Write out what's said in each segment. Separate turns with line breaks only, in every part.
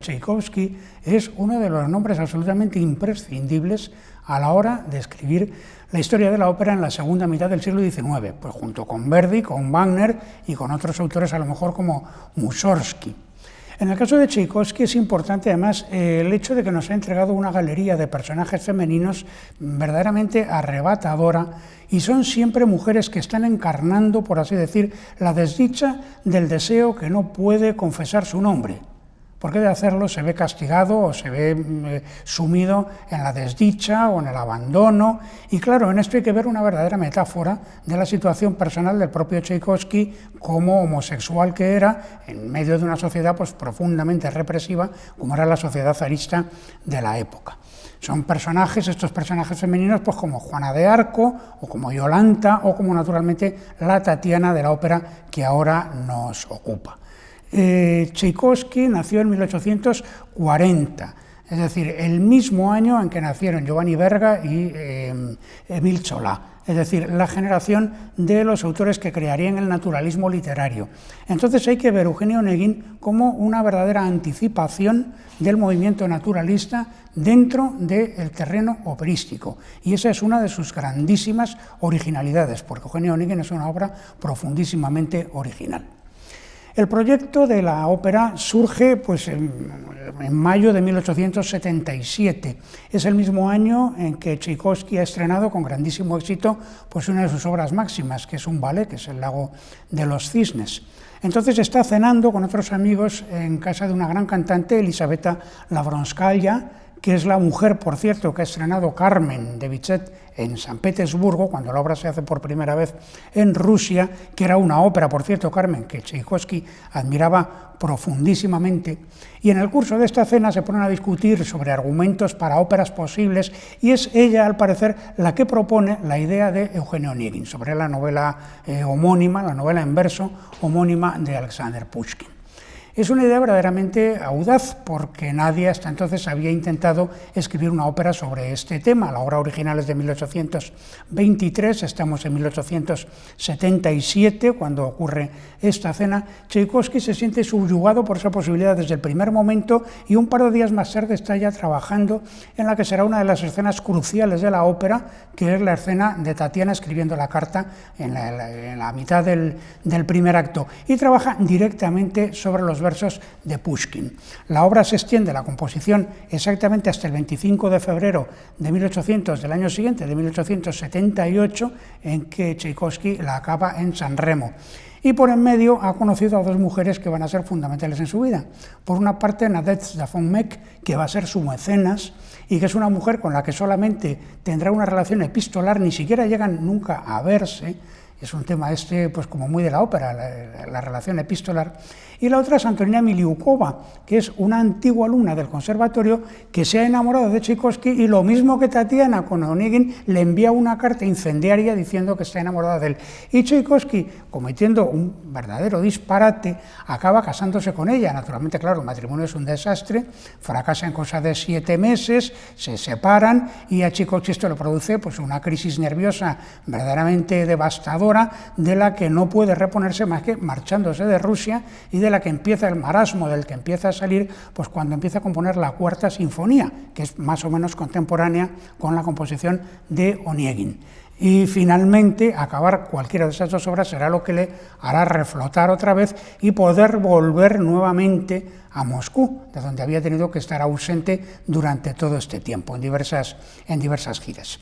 Tchaikovsky es uno de los nombres absolutamente imprescindibles a la hora de escribir la historia de la ópera en la segunda mitad del siglo XIX, pues junto con Verdi, con Wagner y con otros autores a lo mejor como Mussorgsky. En el caso de Tchaikovsky es importante además el hecho de que nos ha entregado una galería de personajes femeninos verdaderamente arrebatadora, y son siempre mujeres que están encarnando, por así decir, la desdicha del deseo que no puede confesar su nombre, porque de hacerlo se ve castigado o se ve sumido en la desdicha o en el abandono. Y claro, en esto hay que ver una verdadera metáfora de la situación personal del propio Tchaikovsky como homosexual que era, en medio de una sociedad pues profundamente represiva como era la sociedad zarista de la época. Son personajes, estos personajes femeninos, pues como Juana de Arco, o como Yolanta, o como naturalmente la Tatiana de la ópera que ahora nos ocupa. Tchaikovsky nació en 1840, es decir, el mismo año en que nacieron Giovanni Verga y Émile Zola, es decir, la generación de los autores que crearían el naturalismo literario. Entonces hay que ver a Eugenio Onegin como una verdadera anticipación del movimiento naturalista dentro del terreno operístico, y esa es una de sus grandísimas originalidades, porque Eugenio Onegin es una obra profundísimamente original. El proyecto de la ópera surge pues, en mayo de 1877. Es el mismo año en que Tchaikovsky ha estrenado con grandísimo éxito pues, una de sus obras máximas, que es un ballet, que es El lago de los cisnes. Entonces está cenando con otros amigos en casa de una gran cantante, Elisaveta Lavronskaya, que es la mujer, por cierto, que ha estrenado Carmen de Bizet en San Petersburgo, cuando la obra se hace por primera vez en Rusia, que era una ópera, por cierto, Carmen, que Tchaikovsky admiraba profundísimamente. Y en el curso de esta cena se ponen a discutir sobre argumentos para óperas posibles, y es ella, al parecer, la que propone la idea de Eugenio Onegin, sobre la novela homónima, la novela en verso homónima de Alexander Pushkin. Es una idea verdaderamente audaz, porque nadie hasta entonces había intentado escribir una ópera sobre este tema. La obra original es de 1823, estamos en 1877, cuando ocurre esta cena. Tchaikovsky se siente subyugado por esa posibilidad desde el primer momento, y un par de días más tarde está ya trabajando en la que será una de las escenas cruciales de la ópera, que es la escena de Tatiana escribiendo la carta en la mitad del primer acto, y trabaja directamente sobre los versos de Pushkin. La obra se extiende, la composición, exactamente hasta el 25 de febrero de 1800 del año siguiente, de 1878, en que Tchaikovsky la acaba en San Remo. Y por en medio ha conocido a dos mujeres que van a ser fundamentales en su vida. Por una parte, Nadezhda von Meck, que va a ser su mecenas, y que es una mujer con la que solamente tendrá una relación epistolar, ni siquiera llegan nunca a verse. Es un tema pues como muy de la ópera, la relación epistolar. Y la otra es Antonina Miliukova, que es una antigua alumna del conservatorio que se ha enamorado de Tchaikovsky, y lo mismo que Tatiana con Onegin, le envía una carta incendiaria diciendo que está enamorada de él. Y Tchaikovsky, cometiendo un verdadero disparate, acaba casándose con ella. Naturalmente, claro, el matrimonio es un desastre, fracasa en cosa de 7 meses, se separan, y a Tchaikovsky esto le produce pues, una crisis nerviosa verdaderamente devastadora, de la que no puede reponerse más que marchándose de Rusia, y de la que empieza el marasmo del que empieza a salir pues cuando empieza a componer la Cuarta Sinfonía, que es más o menos contemporánea con la composición de Onegin. Y finalmente acabar cualquiera de esas dos obras será lo que le hará reflotar otra vez y poder volver nuevamente a Moscú, de donde había tenido que estar ausente durante todo este tiempo, en diversas giras.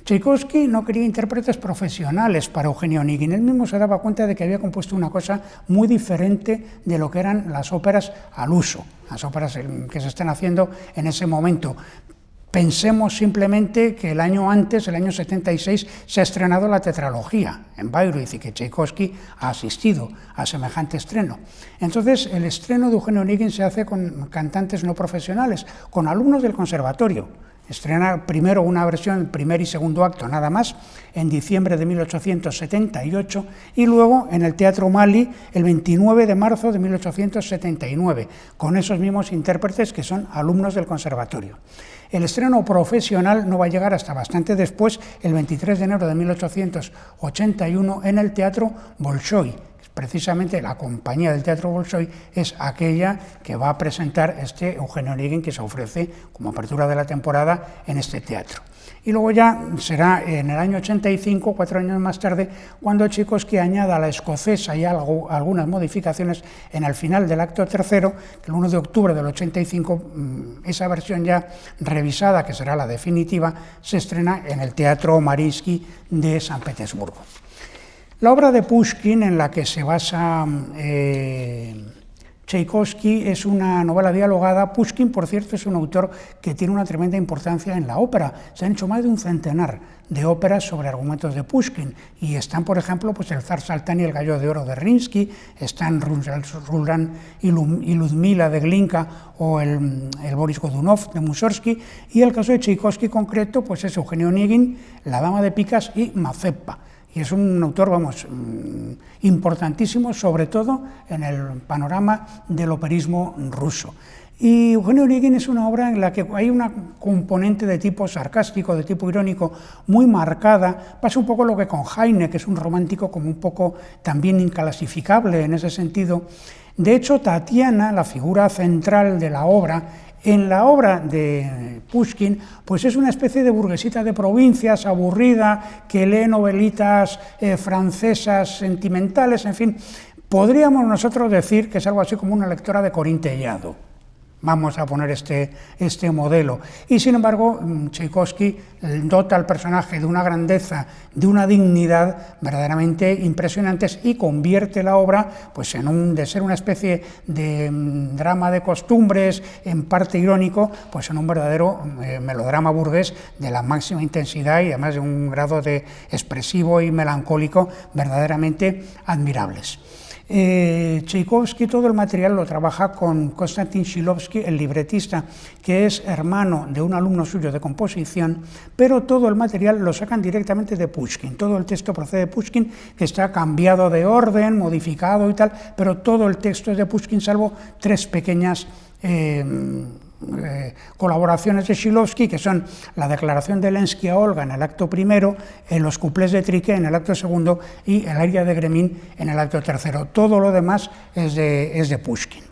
Tchaikovsky no quería intérpretes profesionales para Eugenio Onegin. Él mismo se daba cuenta de que había compuesto una cosa muy diferente de lo que eran las óperas al uso, las óperas que se están haciendo en ese momento. Pensemos simplemente que el año antes, el año 76, se ha estrenado la tetralogía en Bayreuth, y que Tchaikovsky ha asistido a semejante estreno. Entonces, el estreno de Eugenio Onegin se hace con cantantes no profesionales, con alumnos del conservatorio. Estrena primero una versión, primer y segundo acto, nada más, en diciembre de 1878, y luego en el Teatro Mali el 29 de marzo de 1879, con esos mismos intérpretes que son alumnos del conservatorio. El estreno profesional no va a llegar hasta bastante después, el 23 de enero de 1881, en el Teatro Bolshoi, precisamente la compañía del Teatro Bolshoi es aquella que va a presentar este Eugenio Onegin que se ofrece como apertura de la temporada en este teatro. Y luego ya será en el año 85, 4 años más tarde, cuando Tchaikovsky añada a la escocesa y algunas modificaciones en el final del acto tercero, que el 1 de octubre del 85, esa versión ya revisada, que será la definitiva, se estrena en el Teatro Mariinsky de San Petersburgo. La obra de Pushkin en la que se basa Tchaikovsky es una novela dialogada. Pushkin, por cierto, es un autor que tiene una tremenda importancia en la ópera. Se han hecho más de un centenar de óperas sobre argumentos de Pushkin y están, por ejemplo, pues el Zar Saltán y el Gallo de Oro de Rinsky, están Rulan y Ludmila de Glinka o el Boris Godunov de Mussorgsky, y el caso de Tchaikovsky concreto pues es Eugenio Onegin, La Dama de Picas y Mazeppa. Y es un autor, vamos, importantísimo, sobre todo en el panorama del operismo ruso. Y Eugenio Onegin es una obra en la que hay una componente de tipo sarcástico, de tipo irónico, muy marcada. Pasa un poco lo que con Heine, que es un romántico como un poco también inclasificable en ese sentido. De hecho, Tatiana, la figura central de la obra, en la obra de Pushkin, pues es una especie de burguesita de provincias, aburrida, que lee novelitas francesas sentimentales, en fin, podríamos nosotros decir que es algo así como una lectora de Corín Tellado. Vamos a poner este modelo. Y sin embargo, Tchaikovsky dota al personaje de una grandeza, de una dignidad verdaderamente impresionantes y convierte la obra pues, de ser una especie de drama de costumbres, en parte irónico, pues en un verdadero melodrama burgués de la máxima intensidad y además de un grado de expresivo y melancólico verdaderamente admirables. Tchaikovsky todo el material lo trabaja con Konstantin Shilovsky, el libretista, que es hermano de un alumno suyo de composición, pero todo el material lo sacan directamente de Pushkin. Todo el texto procede de Pushkin, que está cambiado de orden, modificado y tal, pero todo el texto es de Pushkin, salvo 3 pequeñas colaboraciones de Shilovsky, que son la declaración de Lenski a Olga en el acto primero, los cuplés de Trique en el acto segundo y el aria de Gremin en el acto tercero. Todo lo demás es de Pushkin.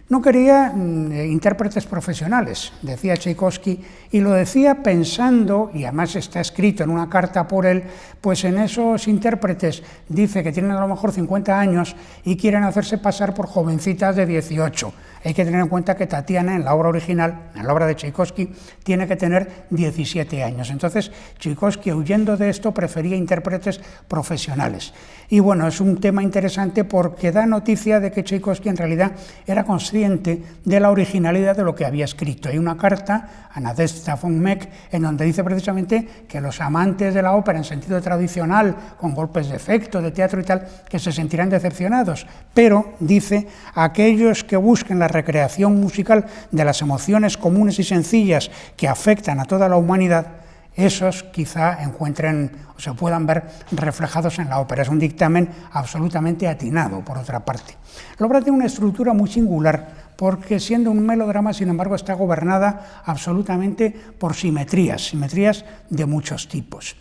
No quería intérpretes profesionales, decía Tchaikovsky, y lo decía pensando, y además está escrito en una carta por él, pues en esos intérpretes dice que tienen a lo mejor 50 años y quieren hacerse pasar por jovencitas de 18. Hay que tener en cuenta que Tatiana, en la obra original, en la obra de Tchaikovsky, tiene que tener 17 años. Entonces, Tchaikovsky, huyendo de esto, prefería intérpretes profesionales. Y bueno, es un tema interesante porque da noticia de que Tchaikovsky en realidad era consciente de la originalidad de lo que había escrito. Hay una carta a Nadezhda von Meck en donde dice precisamente que los amantes de la ópera en sentido tradicional, con golpes de efecto, de teatro y tal, que se sentirán decepcionados, pero, dice, aquellos que busquen la recreación musical de las emociones comunes y sencillas que afectan a toda la humanidad, esos quizá encuentren o se puedan ver reflejados en la ópera. Es un dictamen absolutamente atinado, por otra parte. La obra tiene una estructura muy singular, porque siendo un melodrama, sin embargo, está gobernada absolutamente por simetrías de muchos tipos.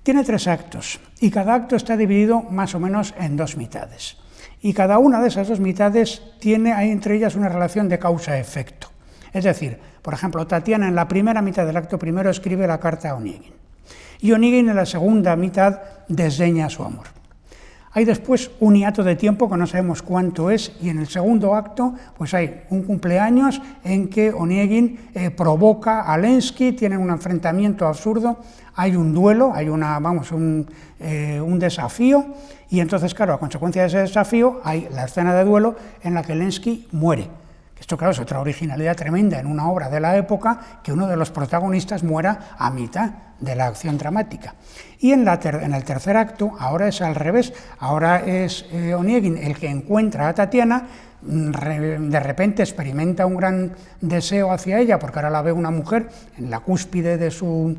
Tiene 3 actos, y cada acto está dividido más o menos en 2 mitades. Y cada una de esas 2 mitades hay entre ellas una relación de causa-efecto. Es decir, por ejemplo, Tatiana en la primera mitad del acto primero escribe la carta a Onegin, y Onegin en la segunda mitad desdeña su amor. Hay después un hiato de tiempo que no sabemos cuánto es, y en el segundo acto pues hay un cumpleaños en que Onegin provoca a Lenski, tienen un enfrentamiento absurdo, hay un duelo, hay un desafío, y entonces, claro, a consecuencia de ese desafío hay la escena de duelo en la que Lenski muere. Esto, claro, es otra originalidad tremenda en una obra de la época, que uno de los protagonistas muera a mitad de la acción dramática. Y en el tercer acto, ahora es al revés, ahora es Onegin el que encuentra a Tatiana, de repente experimenta un gran deseo hacia ella, porque ahora la ve una mujer en la cúspide de su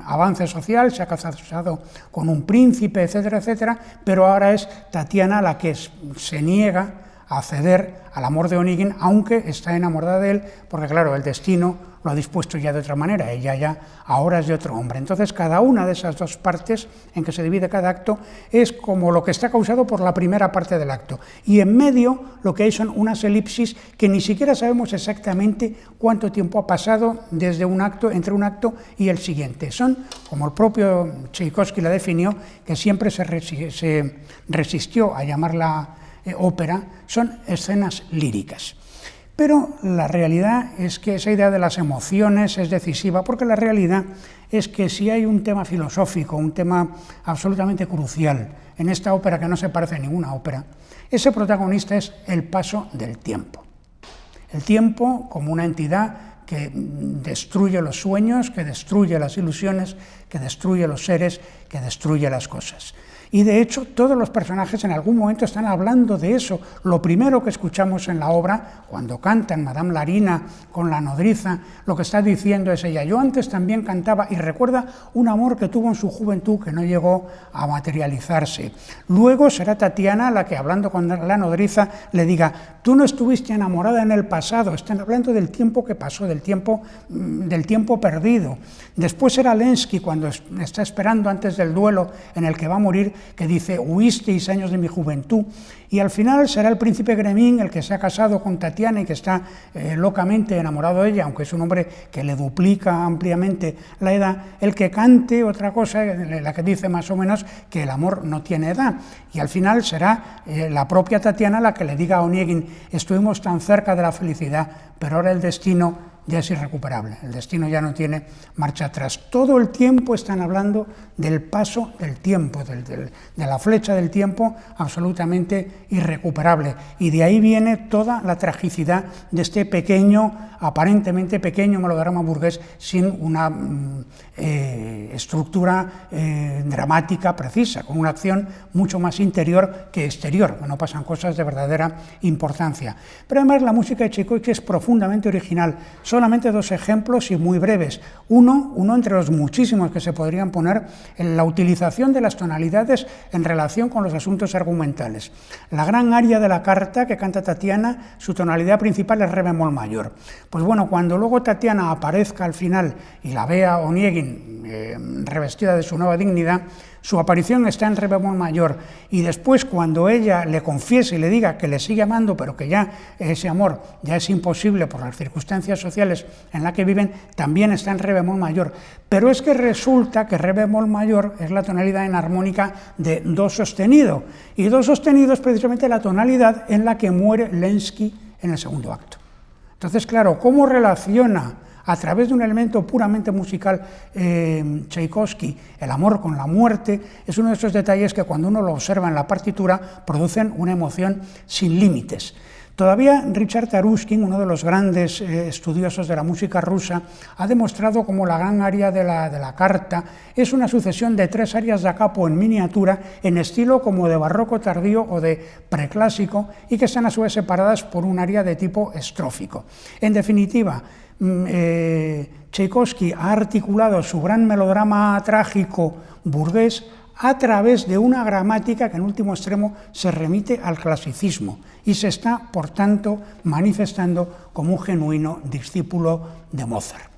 avance social, se ha casado con un príncipe, etcétera, etcétera, pero ahora es Tatiana la que se niega a ceder al amor de Onegin, aunque está enamorada de él, porque claro, el destino lo ha dispuesto ya de otra manera, ella ya ahora es de otro hombre. Entonces, cada una de esas dos partes en que se divide cada acto es como lo que está causado por la primera parte del acto. Y en medio lo que hay son unas elipsis que ni siquiera sabemos exactamente cuánto tiempo ha pasado desde un acto, entre un acto y el siguiente. Son, como el propio Tchaikovsky la definió, que siempre se resistió a llamarla ópera, son escenas líricas. Pero la realidad es que esa idea de las emociones es decisiva, porque la realidad es que si hay un tema filosófico, un tema absolutamente crucial en esta ópera que no se parece a ninguna ópera, ese protagonista es el paso del tiempo. El tiempo como una entidad que destruye los sueños, que destruye las ilusiones, que destruye los seres, que destruye las cosas. Y de hecho todos los personajes en algún momento están hablando de eso. Lo primero que escuchamos en la obra, cuando cantan Madame Larina con la nodriza, lo que está diciendo es ella: yo antes también cantaba, y recuerda un amor que tuvo en su juventud que no llegó a materializarse. Luego será Tatiana la que, hablando con la nodriza, le diga: tú no estuviste enamorada en el pasado. Están hablando del tiempo que pasó, del tiempo perdido. Después será Lenski, cuando está esperando antes del duelo en el que va a morir, que dice: huisteis años de mi juventud. Y al final será el príncipe Gremin, el que se ha casado con Tatiana y que está locamente enamorado de ella, aunque es un hombre que le duplica ampliamente la edad, el que cante otra cosa, la que dice más o menos que el amor no tiene edad. Y al final será la propia Tatiana la que le diga a Onegin: estuvimos tan cerca de la felicidad, pero ahora el destino ya es irrecuperable, el destino ya no tiene marcha atrás. Todo el tiempo están hablando del paso del tiempo, de la flecha del tiempo absolutamente irrecuperable, y de ahí viene toda la tragicidad de este aparentemente pequeño melodrama burgués sin una estructura dramática precisa, con una acción mucho más interior que exterior, que no pasan cosas de verdadera importancia. Pero además la música de Tchaikovsky es profundamente original. Solamente dos ejemplos y muy breves. Uno entre los muchísimos que se podrían poner, en la utilización de las tonalidades en relación con los asuntos argumentales. La gran aria de la carta que canta Tatiana, su tonalidad principal es re bemol mayor. Pues bueno, cuando luego Tatiana aparezca al final y la vea Onegin revestida de su nueva dignidad, su aparición está en re bemol mayor, y después cuando ella le confiese y le diga que le sigue amando, pero que ya ese amor ya es imposible por las circunstancias sociales en las que viven, también está en re bemol mayor. Pero es que resulta que re bemol mayor es la tonalidad enarmónica de do sostenido, y do sostenido es precisamente la tonalidad en la que muere Lenski en el segundo acto. Entonces, claro, ¿cómo relaciona a través de un elemento puramente musical Tchaikovsky el amor con la muerte? Es uno de esos detalles que cuando uno lo observa en la partitura producen una emoción sin límites. Todavía Richard Taruskin, uno de los grandes estudiosos de la música rusa, ha demostrado cómo la gran aria de la carta es una sucesión de tres arias da capo en miniatura, en estilo como de barroco tardío o de preclásico, y que están a su vez separadas por un aria de tipo estrófico. En definitiva, Tchaikovsky ha articulado su gran melodrama trágico burgués a través de una gramática que en último extremo se remite al clasicismo y se está, por tanto, manifestando como un genuino discípulo de Mozart.